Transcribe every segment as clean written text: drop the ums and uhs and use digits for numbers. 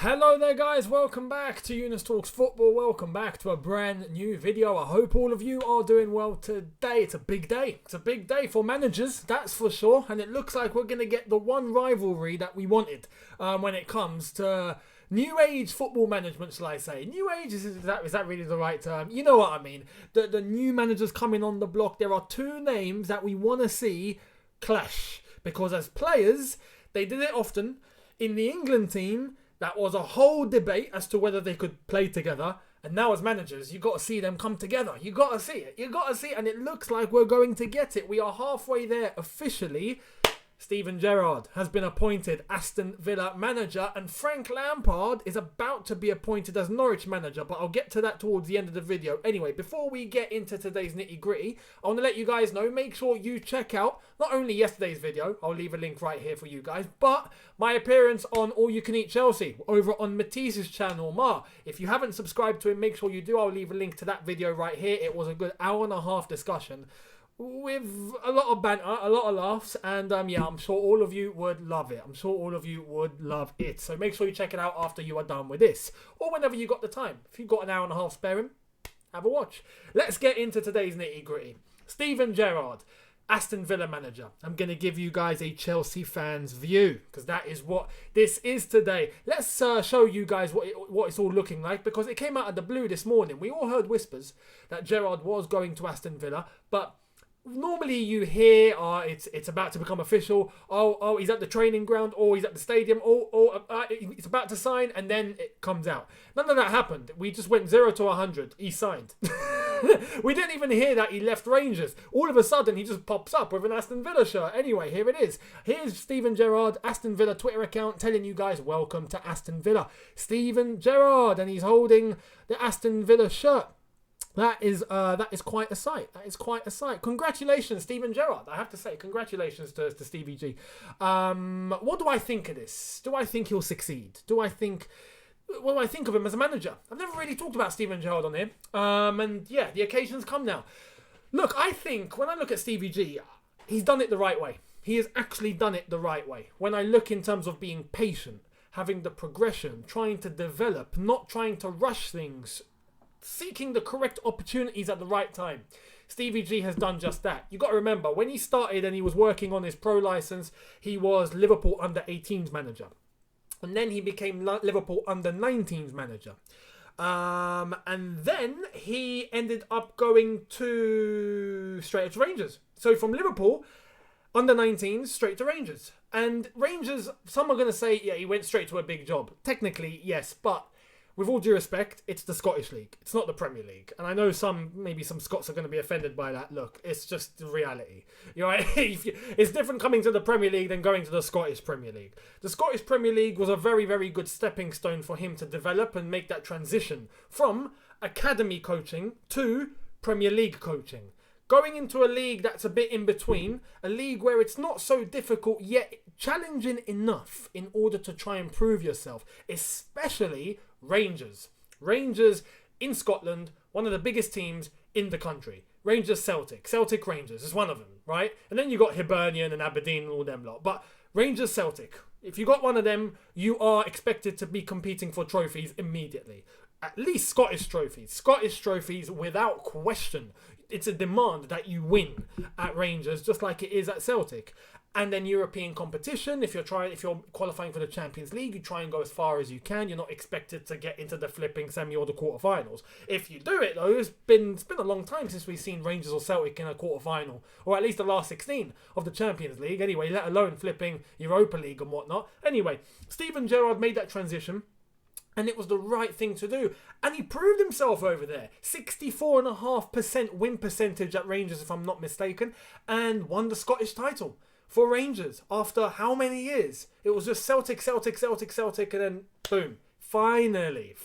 Hello there guys, welcome back to Younes Talks Football, welcome back to a brand new video. I hope all of you are doing well today. It's a big day, for managers, that's for sure, and it looks like we're going to get the one rivalry that we wanted when it comes to new age football management, shall I say. New age, is that really the right term? You know what I mean. The new managers coming on the block, there are two names that we want to see clash, because as players, they did it often. In the England team, that was a whole debate as to whether they could play together. And now as managers, you got to see them come together. You got to see it. And it looks like we're going to get it. We are halfway there officially. Gerrard has been appointed Aston Villa manager, and Frank Lampard is about to be appointed as Norwich manager, but I'll get to that towards the end of the video. Anyway, before we get into today's nitty gritty, I want to let you guys know, make sure you check out not only yesterday's video, I'll leave a link right here for you guys, but my appearance on All You Can Eat Chelsea over on Matisse's channel. If you haven't subscribed to him, make sure you do. I'll leave a link to that video right here. It was a good hour and a half discussion with a lot of banter, a lot of laughs, and yeah, I'm sure all of you would love it. So make sure you check it out after you are done with this, or whenever you got the time. If you've got an hour and a half sparing, have a watch. Let's get into today's nitty gritty. Gerrard, Aston Villa manager. I'm going to give you guys a Chelsea fan's view, because that is what this is today. Let's show you guys what it's all looking like, because it came out of the blue this morning. We all heard whispers that Gerrard was going to Aston Villa, but normally you hear, it's about to become official. Oh, he's at the training ground, or he's at the stadium, or he's about to sign, and then it comes out. None of that happened. We just went 0 to 100. He signed. We didn't even hear that he left Rangers. All of a sudden, he just pops up with an Aston Villa shirt. Anyway, here it is. Here's Gerrard, Aston Villa Twitter account, telling you guys, welcome to Aston Villa. Gerrard, and he's holding the Aston Villa shirt. That is quite a sight. Congratulations, Gerrard. I have to say, congratulations to Stevie G. What do I think of this? Do I think he'll succeed? What do I think of him as a manager? I've never really talked about Gerrard on here. And yeah, the occasion's come now. Look, I think when I look at Stevie G, he's done it the right way. He has actually done it the right way. When I look in terms of being patient, having the progression, trying to develop, not trying to rush things, seeking the correct opportunities at the right time. Stevie G has done just that. You got to remember, when he started and he was working on his pro license, he was Liverpool under-18s manager. And then he became Liverpool under-19s manager. And then he ended up going straight to Rangers. So from Liverpool, under-19s, straight to Rangers. And Rangers, some are going to say, yeah, he went straight to a big job. Technically, yes, but with all due respect, it's the Scottish League. It's not the Premier League. And I know maybe some Scots are going to be offended by that. Look, it's just the reality. You're right. It's different coming to the Premier League than going to the Scottish Premier League. The Scottish Premier League was a very, very good stepping stone for him to develop and make that transition from academy coaching to Premier League coaching. Going into a league that's a bit in between, a league where it's not so difficult yet challenging enough in order to try and prove yourself, especially Rangers. Rangers in Scotland, one of the biggest teams in the country. Rangers Celtic Rangers is one of them, right? And then you got Hibernian and Aberdeen and all them lot. But Rangers Celtic, if you got one of them, you are expected to be competing for trophies immediately. At least Scottish trophies without question. It's a demand that you win at Rangers, just like it is at Celtic. And then European competition, if you're qualifying for the Champions League, you try and go as far as you can. You're not expected to get into the flipping semi or the quarterfinals. If you do it though, it's been a long time since we've seen Rangers or Celtic in a quarterfinal, or at least the last 16 of the Champions League. Anyway, let alone flipping Europa League and whatnot. Anyway, Gerrard made that transition. And it was the right thing to do. And he proved himself over there. 64.5% win percentage at Rangers, if I'm not mistaken. And won the Scottish title for Rangers after how many years? It was just Celtic, and then boom. Finally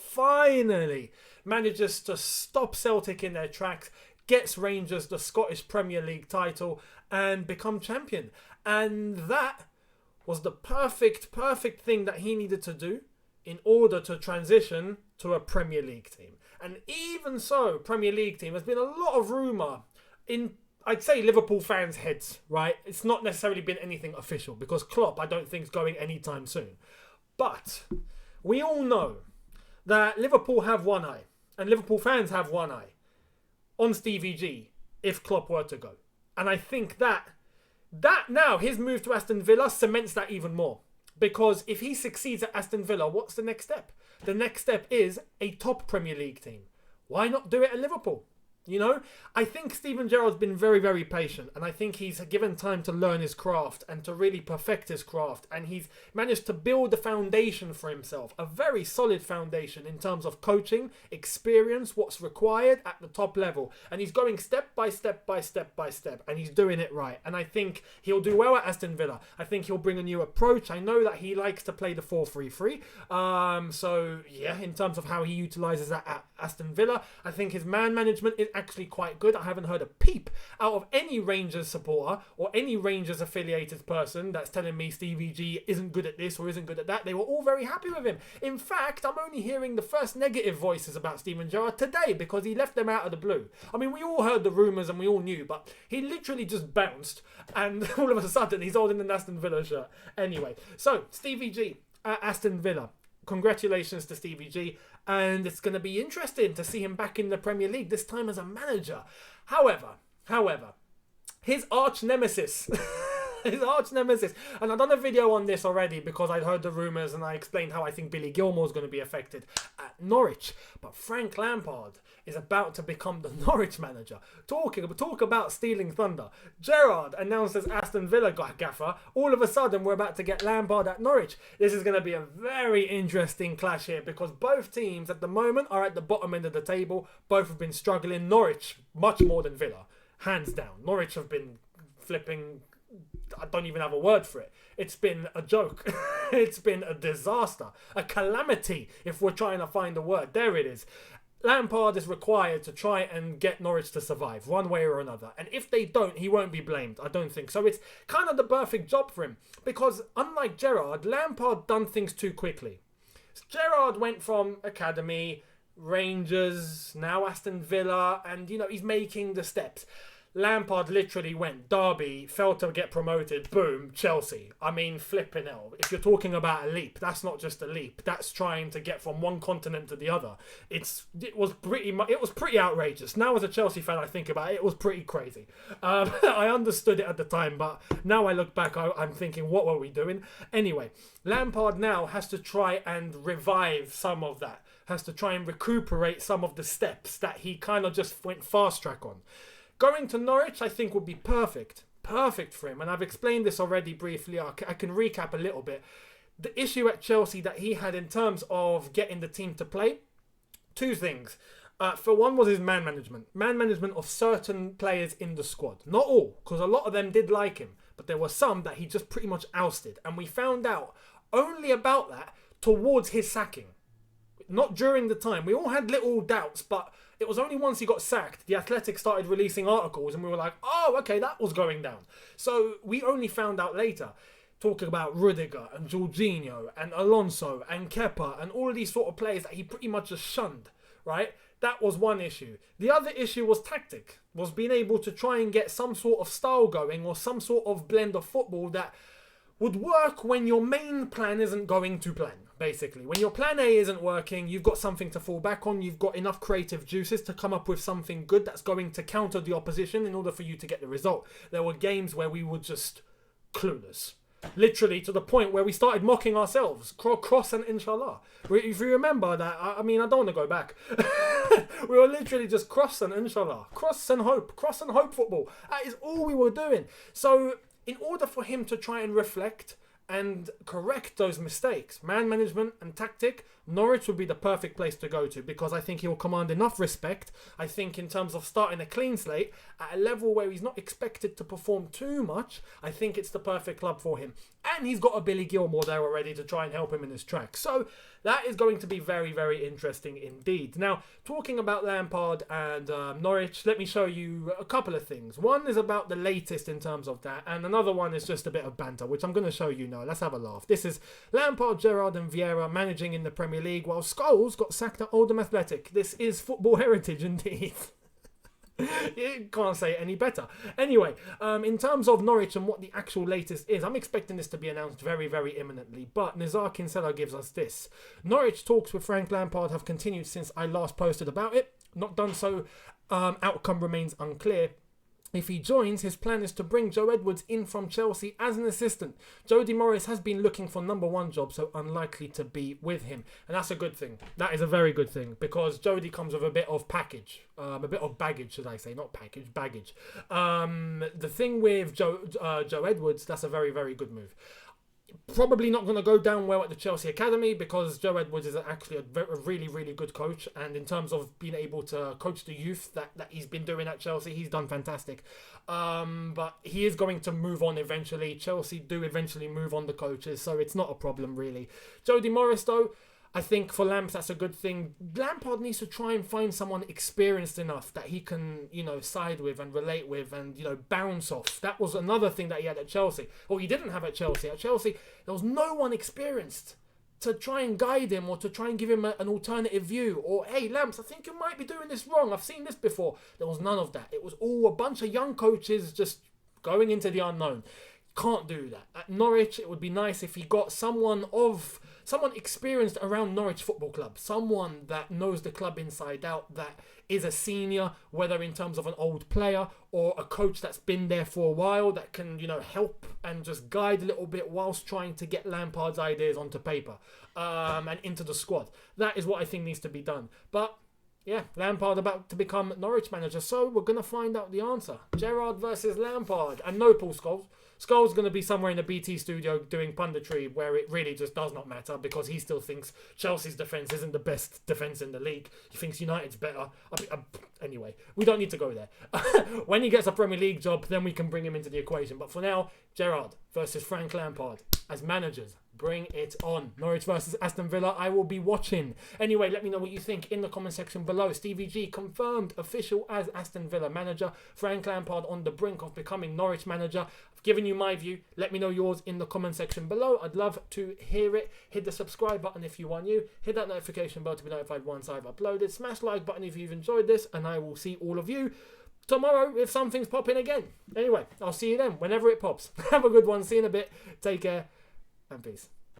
manages to stop Celtic in their tracks, gets Rangers the Scottish Premier League title, and become champion. And that was the perfect thing that he needed to do in order to transition to a Premier League team. And even so, Premier League team, there's been a lot of rumour in, I'd say, Liverpool fans' heads, right? It's not necessarily been anything official, because Klopp, I don't think, is going anytime soon. But we all know that Liverpool have one eye, and Liverpool fans have one eye on Stevie G if Klopp were to go. And I think that now, his move to Aston Villa cements that even more. Because if he succeeds at Aston Villa, what's the next step? The next step is a top Premier League team. Why not do it at Liverpool? You know, I think Steven Gerrard's been very, very patient, and I think he's given time to learn his craft and to really perfect his craft, and he's managed to build a foundation for himself, a very solid foundation in terms of coaching, experience, what's required at the top level, and he's going step by step by step by step, and he's doing it right, and I think he'll do well at Aston Villa. I think he'll bring a new approach. I know that he likes to play the 4-3-3, so yeah, in terms of how he utilises that at Aston Villa, I think his man management is actually quite good. I haven't heard a peep out of any Rangers supporter or any Rangers affiliated person that's telling me Stevie G isn't good at this or isn't good at that. They were all very happy with him. In fact, I'm only hearing the first negative voices about Steven Gerrard today because he left them out of the blue. I mean, we all heard the rumours and we all knew, but he literally just bounced and all of a sudden he's holding an Aston Villa shirt. Anyway, so Stevie G at Aston Villa. Congratulations to Stevie G, and it's going to be interesting to see him back in the Premier League, this time as a manager. However, his arch nemesis, and I've done a video on this already because I'd heard the rumours and I explained how I think Billy Gilmour's going to be affected at Norwich. But Frank Lampard is about to become the Norwich manager. Talk about stealing thunder. Gerrard announced as Aston Villa gaffer. All of a sudden, we're about to get Lampard at Norwich. This is going to be a very interesting clash here because both teams at the moment are at the bottom end of the table. Both have been struggling. Norwich, much more than Villa. Hands down. Norwich have been flipping... I don't even have a word for it. It's been a joke. It's been a disaster. A calamity, if we're trying to find a word. There it is. Lampard is required to try and get Norwich to survive one way or another. And if they don't, he won't be blamed. I don't think so. It's kind of the perfect job for him. Because unlike Gerrard, Lampard done things too quickly. Gerrard went from academy, Rangers, now Aston Villa, and, you know, he's making the steps. Lampard literally went Derby, failed to get promoted, boom, Chelsea. I mean, flipping hell. If you're talking about a leap, that's not just a leap. That's trying to get from one continent to the other. It was pretty outrageous. Now, as a Chelsea fan, I think about it, it was pretty crazy. I understood it at the time, but now I look back, I'm thinking, what were we doing? Anyway, Lampard now has to try and revive some of that. Has to try and recuperate some of the steps that he kind of just went fast track on. Going to Norwich, I think, would be perfect. Perfect for him. And I've explained this already briefly. I can recap a little bit. The issue at Chelsea that he had in terms of getting the team to play, two things. For one was his man management. Man management of certain players in the squad. Not all, because a lot of them did like him. But there were some that he just pretty much ousted. And we found out only about that towards his sacking. Not during the time. We all had little doubts, but... it was only once he got sacked, the Athletic started releasing articles and we were like, oh, okay, that was going down. So we only found out later, talking about Rudiger and Jorginho and Alonso and Kepa and all of these sort of players that he pretty much just shunned, right? That was one issue. The other issue was tactic, was being able to try and get some sort of style going or some sort of blend of football that would work when your main plan isn't going to plan. Basically, when your plan A isn't working, you've got something to fall back on. You've got enough creative juices to come up with something good that's going to counter the opposition in order for you to get the result. There were games where we were just clueless. Literally to the point where we started mocking ourselves. Cross and inshallah. If you remember that, I mean, I don't want to go back. We were literally just cross and inshallah. Cross and hope football. That is all we were doing. So in order for him to try and reflect and correct those mistakes, man management and tactic, Norwich would be the perfect place to go to because I think he'll command enough respect. I think in terms of starting a clean slate at a level where he's not expected to perform too much, I think it's the perfect club for him. And he's got a Billy Gilmour there already to try and help him in his track. So that is going to be very, very interesting indeed. Now, talking about Lampard and Norwich, let me show you a couple of things. One is about the latest in terms of that, and another one is just a bit of banter, which I'm going to show you now. Let's have a laugh. This is Lampard, Gerrard and Vieira managing in the Premier League while Scholes got sacked at Oldham Athletic. This is football heritage indeed. You can't say it any better. Anyway, in terms of Norwich and what the actual latest is, I'm expecting this to be announced very, very imminently. But Nizar Kinsella gives us this. Norwich talks with Frank Lampard have continued since I last posted about it. Not done so. Outcome remains unclear. If he joins, his plan is to bring Joe Edwards in from Chelsea as an assistant. Jody Morris has been looking for number one job, so unlikely to be with him. And that's a good thing. That is a very good thing, because Jody comes with a bit of package. A bit of baggage, should I say. Not package, baggage. The thing with Joe Edwards, that's a very, very good move. Probably not going to go down well at the Chelsea Academy, because Joe Edwards is actually a really, really good coach. And in terms of being able to coach the youth that he's been doing at Chelsea, he's done fantastic. But he is going to move on eventually. Chelsea do eventually move on the coaches, so it's not a problem really. Jody Morris, though, I think for Lamps, that's a good thing. Lampard needs to try and find someone experienced enough that he can, side with and relate with and, bounce off. That was another thing that he had at Chelsea. Or he didn't have at Chelsea. At Chelsea, there was no one experienced to try and guide him or to try and give him an alternative view. Or, hey, Lamps, I think you might be doing this wrong. I've seen this before. There was none of that. It was all a bunch of young coaches just going into the unknown. Can't do that. At Norwich, it would be nice if he got someone experienced around Norwich Football Club, someone that knows the club inside out, that is a senior, whether in terms of an old player or a coach that's been there for a while, that can, help and just guide a little bit whilst trying to get Lampard's ideas onto paper and into the squad. That is what I think needs to be done. But yeah, Lampard about to become Norwich manager, so we're going to find out the answer. Gerrard versus Lampard. And no Paul Scholes. Scholes going to be somewhere in the BT studio doing punditry where it really just does not matter, because he still thinks Chelsea's defence isn't the best defence in the league. He thinks United's better. Anyway, we don't need to go there. When he gets a Premier League job, then we can bring him into the equation. But for now, Gerrard versus Frank Lampard as managers. Bring it on. Norwich versus Aston Villa. I will be watching. Anyway, let me know what you think in the comment section below. Stevie G confirmed official as Aston Villa manager. Frank Lampard on the brink of becoming Norwich manager. I've given you my view. Let me know yours in the comment section below. I'd love to hear it. Hit the subscribe button if you are new. Hit that notification bell to be notified once I've uploaded. Smash the like button if you've enjoyed this. And I will see all of you tomorrow if something's popping again. Anyway, I'll see you then whenever it pops. Have a good one. See you in a bit. Take care. And peace.